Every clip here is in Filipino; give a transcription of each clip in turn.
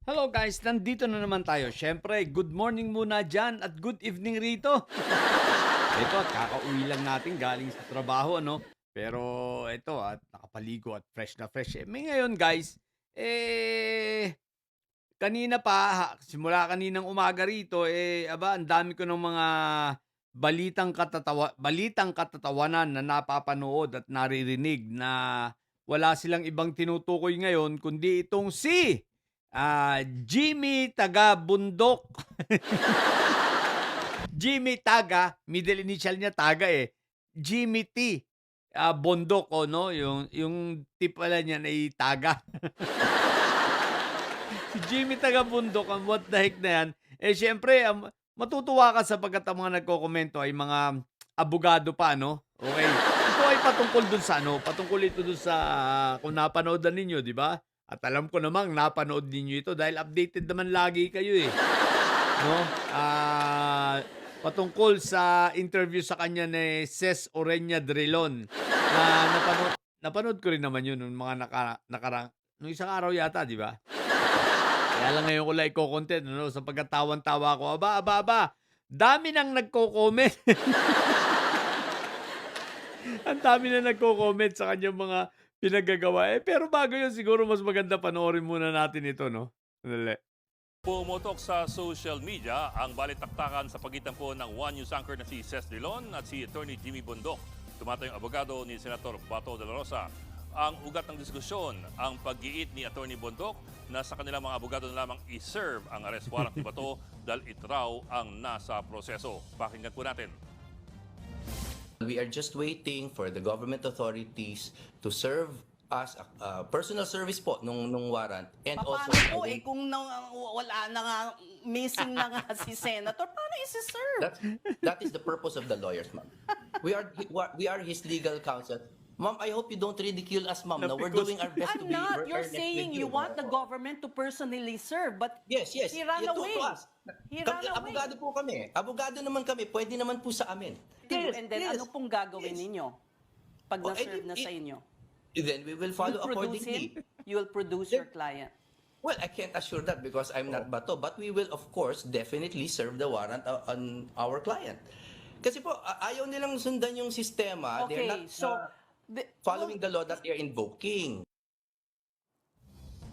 Hello guys, nandito na naman tayo. Siyempre, good morning muna dyan at good evening rito. Ito at kakauwi lang natin galing sa trabaho, ano? Pero ito at nakapaligo at fresh na fresh. May ngayon guys, kanina pa, simula kaninang umaga rito, aba, ang dami ko ng mga balitang katatawanan na napapanood at naririnig na wala silang ibang tinutukoy ngayon kundi itong si Jimmy Taga Bundok. Jimmy Taga, middle initial niya Taga Jimmy T. Bondok o no, yung tip pala niya ay Taga. Si Jimmy Taga Bundok, ang what the heck na yan. Siyempre, matutuwa ka sapagkat ang mga nagkokomento ay mga abogado pa, no? Okay. Ito ay patungkol dun sa ano, patungkol ito dun sa kung napanood na ninyo, di ba? At alam ko namang napanood ninyo ito dahil updated naman lagi kayo no? Patungkol sa interview sa kanya ni Ces Orenya Drilon na napanood ko rin naman yun nung mga nung isang araw yata, di ba? Kaya lang ngayon ko lang iko-content ano, sapagkat tawan-tawa ko. Aba, dami nang nagko-comment. Ang dami na nagko-comment sa kanyang mga pinagagawa. Pero bago yun siguro mas maganda panoorin muna natin ito, no? Sandali. Pumotok sa social media ang balitaktakan sa pagitan po ng One News anchor na si Ces Drilon at si Attorney Jimmy Bundok. Tumatayong abogado ni Senator Bato de la Rosa. Ang ugat ng diskusyon, ang pag-iit ni Attorney Bundok na sa kanilang mga abogado na lamang i-serve ang arrest warrant ni Bato dahil ito raw ang nasa proseso. Pakinggan po natin. We are just waiting for the government authorities to serve us personal service po nung warrant and also Paano po kung wala na nga, missing na nga si Senator, paano isi-serve? that is the purpose of the lawyers, ma'am. We are his legal counsel. Ma'am, I hope you don't ridicule us, ma'am. No, we're doing our best to I'm be not. You're earnest saying with you want the government to personally serve, but Yes. he ran You away. to us. He ran away. Abogado po kami. Abogado naman kami. Pwede naman po sa amin. And then ano pong gagawin ninyo pag Oh, na-serve na sa inyo? Then we will follow You produce accordingly. him, you will produce your client. Well, I can't assure that because I'm not Bato, but we will of course definitely serve the warrant on our client. Kasi po, ayaw nilang sundan yung sistema. They're Okay, not so following the law that they're invoking.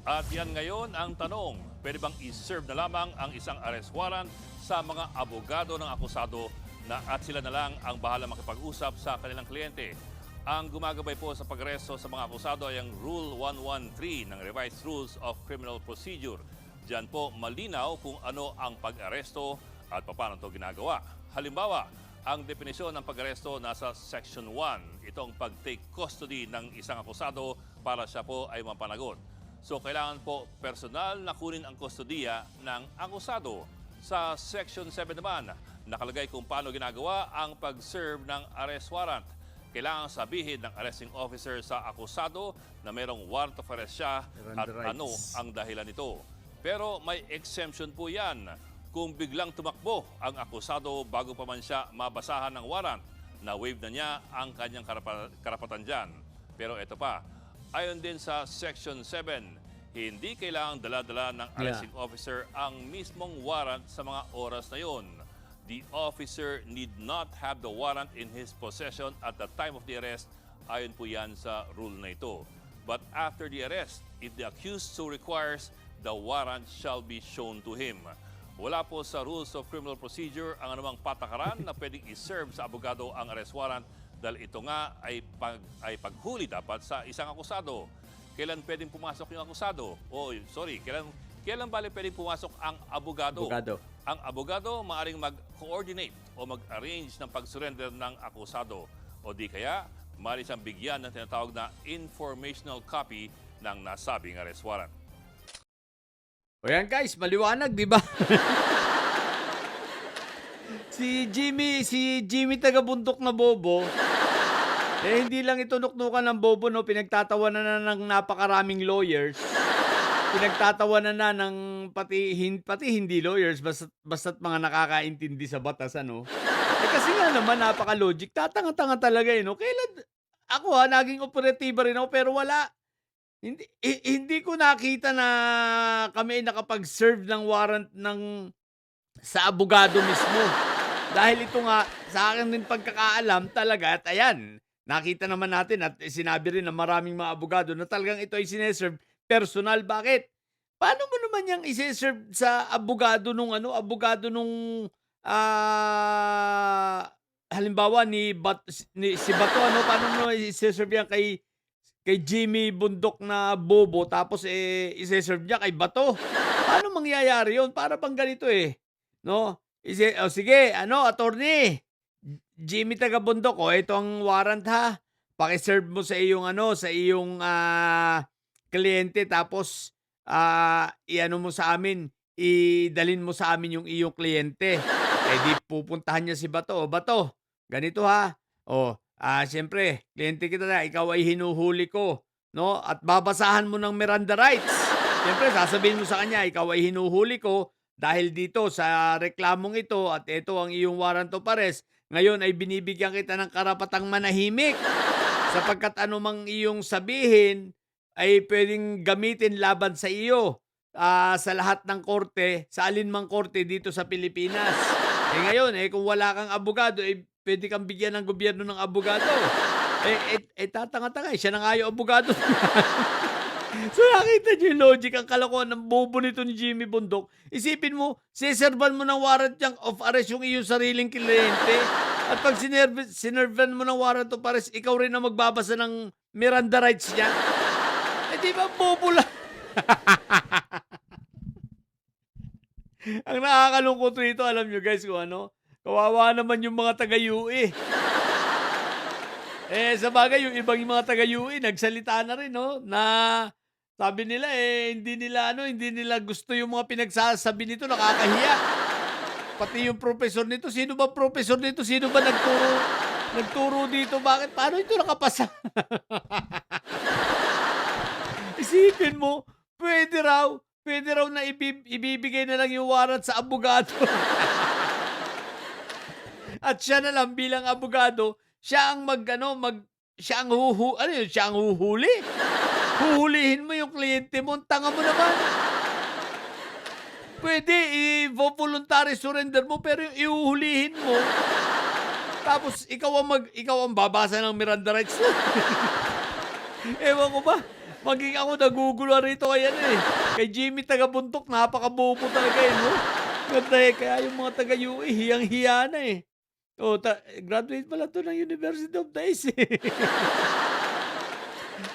At yan ngayon ang tanong, pwede bang i-serve na lamang ang isang arrest warrant sa mga abogado ng akusado na at sila na lang ang bahala makipag-usap sa kanilang kliyente? Ang gumagabay po sa pag-aresto sa mga akusado ay ang Rule 113 ng Revised Rules of Criminal Procedure. Diyan po malinaw kung ano ang pag-aresto at paano ito ginagawa. Halimbawa, ang definisyon ng pag-aresto nasa Section 1. Ito ang pag-take custody ng isang akusado para siya po ay mapanagot. So kailangan po personal na kunin ang kustodiya ng akusado. Sa Section 7 naman, nakalagay kung paano ginagawa ang pag-serve ng arrest warrant. Kailangan sabihin ng arresting officer sa akusado na mayroong warrant of arrest siya at ano ang dahilan nito. Pero may exemption po yan. Kung biglang tumakbo ang akusado bago pa man siya mabasahan ng warrant, na-waive na niya ang kanyang karapatan dyan. Pero ito pa, ayon din sa Section 7, hindi kailangang dala-dala ng arresting officer ang mismong warrant sa mga oras na yon. The officer need not have the warrant in his possession at the time of the arrest, ayon po yan sa rule na ito. But after the arrest, if the accused so requires, the warrant shall be shown to him. Wala po sa Rules of Criminal Procedure ang anumang patakaran na pwedeng i-serve sa abogado ang arrest warrant dahil ito nga ay paghuli dapat sa isang akusado. Kailan pwedeng pumasok yung akusado? Kailan bali pwedeng pumasok ang abogado? Ang abogado maaaring mag-coordinate o mag-arrange ng pag-surrender ng akusado o di kaya maaari siyang bigyan ng tinatawag na informational copy ng nasabing arrest warrant. O yan guys, maliwanag, di ba? si Jimmy Taga Bundok na bobo, hindi lang ito nuknukan ng bobo, no? Pinagtatawanan na ng napakaraming lawyers. Pinagtatawanan na ng pati hindi lawyers, basta't mga nakakaintindi sa batas, ano? Kasi nga naman, napaka-logic. Tatanga-tanga talaga, no? Kailan, ako naging operatiba rin ako, pero wala. hindi ko nakita na kami ay nakapag-serve ng warrant sa abogado mismo. Dahil ito nga, sa akin din pagkakaalam talaga at ayan, nakita naman natin at sinabi rin ng maraming mga abogado na talagang ito ay sineserve personal. Bakit? Paano mo naman yang ise-serve sa abogado nung, halimbawa si Bato paano mo ise-serve yan kay Jimmy Bundok na bobo tapos, ise-serve niya kay Bato? Paano mangyayari yun? Para bang ganito, 'no? O sige attorney, Jimmy taga Bundok, ito ang warrant ha. Paki-serve mo sa iyong, kliyente tapos, i-ano mo sa amin, idalhin mo sa amin yung iyong kliyente. Eh, di pupuntahan niya si Bato, "Bato, ganito ha, siyempre kliyente kita na, ikaw ay hinuhuli ko, 'no, at babasahan mo ng Miranda rights." Siyempre sasabihin mo sa kanya, "Ikaw ay hinuhuli ko dahil dito sa reklamong ito at ito ang iyong warrant of arrest. Ngayon ay binibigyan kita ng karapatang manahimik sapagkat anumang iyong sabihin ay puwedeng gamitin laban sa iyo, sa lahat ng korte, sa alinmang korte dito sa Pilipinas. Ngayon, kung wala kang abogado, puwede kang bigyan ng gobyerno ng abogado." Tatanga-tanga, siya na nga yung abogado. So, nakita niyo yung logic, ang kalokohan ng bobo nito ni Jimmy Bundok. Isipin mo, seserban mo ng warrant of arrest yung iyong sariling kliyente. At pag sinervan mo ng warrant of arrest, ikaw rin ang magbabasa ng Miranda rights niya. Di ba bobo lang? Ang nakakalungkot rito, alam niyo guys kung ano? Kawawa naman yung mga taga-UE. Sabagay yung ibang mga taga-UE nagsalita na rin 'no, na sabi nila, hindi nila gusto yung mga pinagsasabi nito, nakakahiya. Pati yung professor nito, sino ba professor nito? Sino ba nagturo dito? Bakit paano ito nakapasa? Isipin mo, pwede raw na ibibigay na lang yung warrant sa abogado. At siya na lang bilang abogado, siya ang siya ang siya ang huhuli. Huhulihin mo yung kliyente mo, ang tanga mo naman. Pwede i-voluntary surrender mo pero yung ihuhulihin mo, tapos ikaw ang babasa ng Miranda rights mo. Ewan ko ba, maging ako naguguluhan rito kay Jimmy taga Bundok, napakabobo talaga 'no. Kaya yung mga taga-UE hiyang-hiya na graduate pala 'to ng University of the East,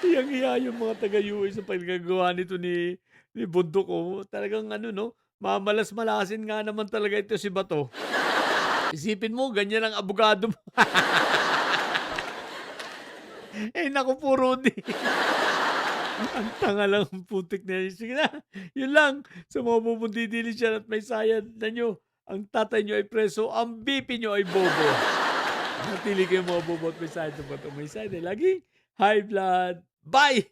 Hiyang-hiya yung mga taga-UE sa paggagawa nito ni Bundok, Talagang 'no, mamalas-malasin nga naman talaga ito si Bato. Isipin mo ganyan ang abogado mo. Naku po Rudy. Ang tanga lang ang putik na yun. Sige na, yun lang. Sa mga bubundidilisyan at may sayad na nyo, ang tatay nyo ay preso, ang BP nyo ay bobo. Natili kayo mga bobo at may sayad sa Bato. May sayad lagi. High blood. Bye!